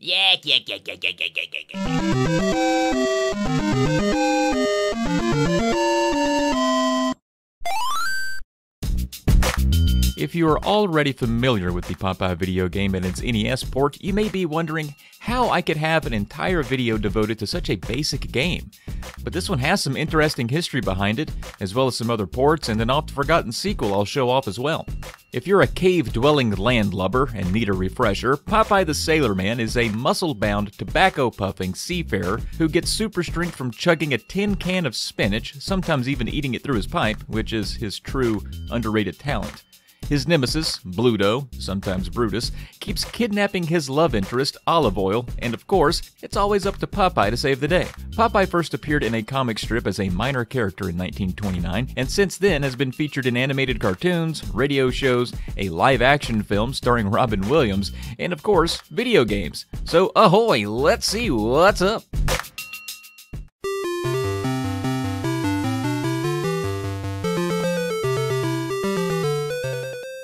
Yak, yak, yak, yak, yak, yak, yak, yak, yak. If you are already familiar with the Popeye video game and its NES port, you may be wondering how I could have an entire video devoted to such a basic game. But this one has some interesting history behind it, as well as some other ports and an oft-forgotten sequel I'll show off as well. If you're a cave-dwelling landlubber and need a refresher, Popeye the Sailor Man is a muscle-bound, tobacco-puffing seafarer who gets super strength from chugging a tin can of spinach, sometimes even eating it through his pipe, which is his true, underrated talent. His nemesis, Bluto, sometimes Brutus, keeps kidnapping his love interest, Olive Oil, and of course, it's always up to Popeye to save the day. Popeye first appeared in a comic strip as a minor character in 1929, and since then has been featured in animated cartoons, radio shows, a live-action film starring Robin Williams, and of course, video games. So ahoy, let's see what's up!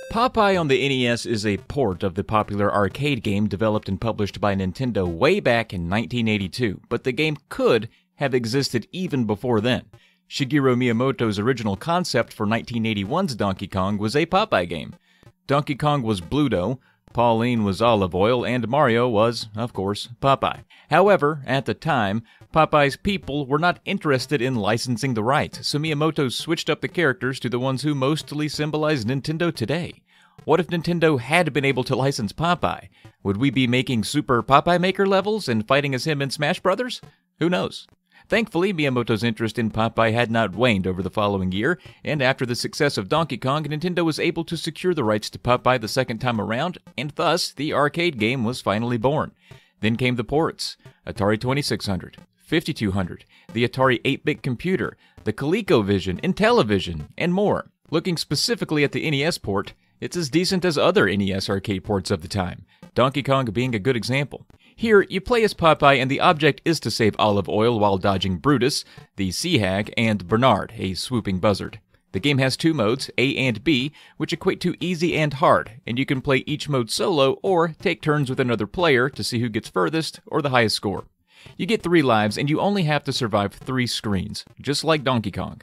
Popeye on the NES is a port of the popular arcade game developed and published by Nintendo way back in 1982, but the game could have existed even before then. Shigeru Miyamoto's original concept for 1981's Donkey Kong was a Popeye game. Donkey Kong was Bluto, Pauline was Olive Oil, and Mario was, of course, Popeye. However, at the time, Popeye's people were not interested in licensing the rights, so Miyamoto switched up the characters to the ones who mostly symbolize Nintendo today. What if Nintendo had been able to license Popeye? Would we be making Super Popeye Maker levels and fighting as him in Smash Brothers? Who knows? Thankfully, Miyamoto's interest in Popeye had not waned over the following year, and after the success of Donkey Kong, Nintendo was able to secure the rights to Popeye the second time around, and thus, the arcade game was finally born. Then came the ports: Atari 2600, 5200, the Atari 8-bit computer, the ColecoVision, Intellivision, and more. Looking specifically at the NES port, it's as decent as other NES arcade ports of the time, Donkey Kong being a good example. Here, you play as Popeye and the object is to save Olive Oil while dodging Brutus, the sea hag, and Bernard, a swooping buzzard. The game has two modes, A and B, which equate to easy and hard, and you can play each mode solo or take turns with another player to see who gets furthest or the highest score. You get 3 lives and you only have to survive 3 screens, just like Donkey Kong.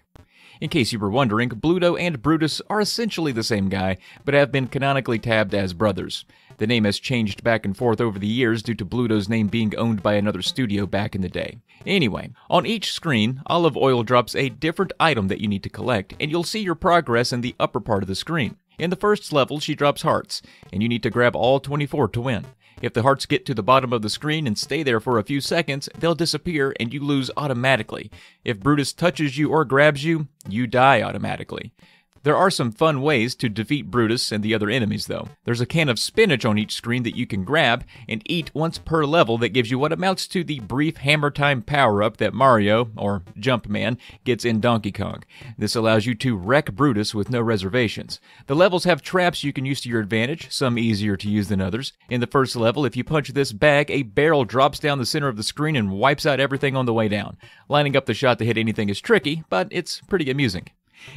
In case you were wondering, Bluto and Brutus are essentially the same guy, but have been canonically tabbed as brothers. The name has changed back and forth over the years due to Bluto's name being owned by another studio back in the day. Anyway, on each screen, Olive Oil drops a different item that you need to collect, and you'll see your progress in the upper part of the screen. In the first level, she drops hearts, and you need to grab all 24 to win. If the hearts get to the bottom of the screen and stay there for a few seconds, they'll disappear and you lose automatically. If Brutus touches you or grabs you, you die automatically. There are some fun ways to defeat Brutus and the other enemies, though. There's a can of spinach on each screen that you can grab and eat once per level that gives you what amounts to the brief Hammer Time power-up that Mario, or Jumpman, gets in Donkey Kong. This allows you to wreck Brutus with no reservations. The levels have traps you can use to your advantage, some easier to use than others. In the first level, if you punch this bag, a barrel drops down the center of the screen and wipes out everything on the way down. Lining up the shot to hit anything is tricky, but it's pretty amusing.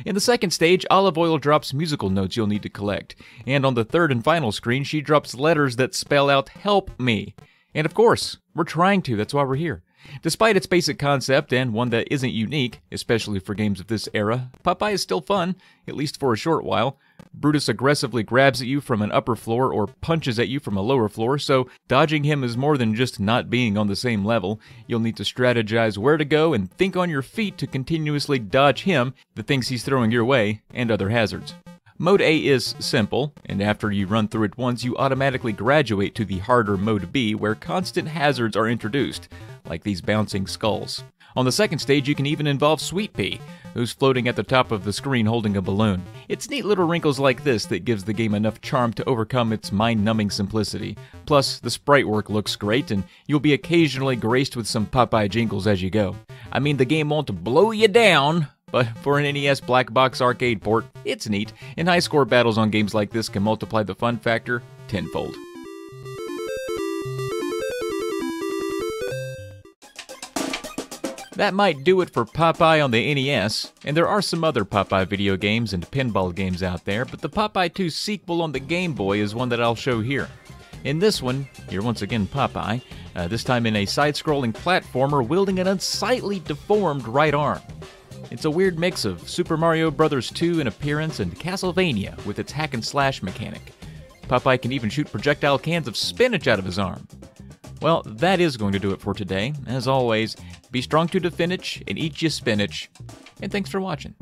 In the second stage, Olive Oil drops musical notes you'll need to collect, and on the third and final screen, she drops letters that spell out "Help me." And of course, we're trying to, that's why we're here. Despite its basic concept, and one that isn't unique, especially for games of this era, Popeye is still fun, at least for a short while. Brutus aggressively grabs at you from an upper floor or punches at you from a lower floor, so dodging him is more than just not being on the same level. You'll need to strategize where to go and think on your feet to continuously dodge him, the things he's throwing your way, and other hazards. Mode A is simple, and after you run through it once, you automatically graduate to the harder Mode B, where constant hazards are introduced, like these bouncing skulls. On the second stage, you can even involve Sweet Pea, who's floating at the top of the screen holding a balloon. It's neat little wrinkles like this that gives the game enough charm to overcome its mind-numbing simplicity. Plus, the sprite work looks great, and you'll be occasionally graced with some Popeye jingles as you go. I mean, the game won't blow you down, but for an NES black box arcade port, it's neat, and high score battles on games like this can multiply the fun factor tenfold. That might do it for Popeye on the NES, and there are some other Popeye video games and pinball games out there, but the Popeye 2 sequel on the Game Boy is one that I'll show here. In this one, you're once again Popeye, this time in a side-scrolling platformer wielding an unsightly, deformed right arm. It's a weird mix of Super Mario Bros. 2 in appearance and Castlevania with its hack-and-slash mechanic. Popeye can even shoot projectile cans of spinach out of his arm. Well, that is going to do it for today. As always, be strong to the Finich and eat your spinach. And thanks for watching.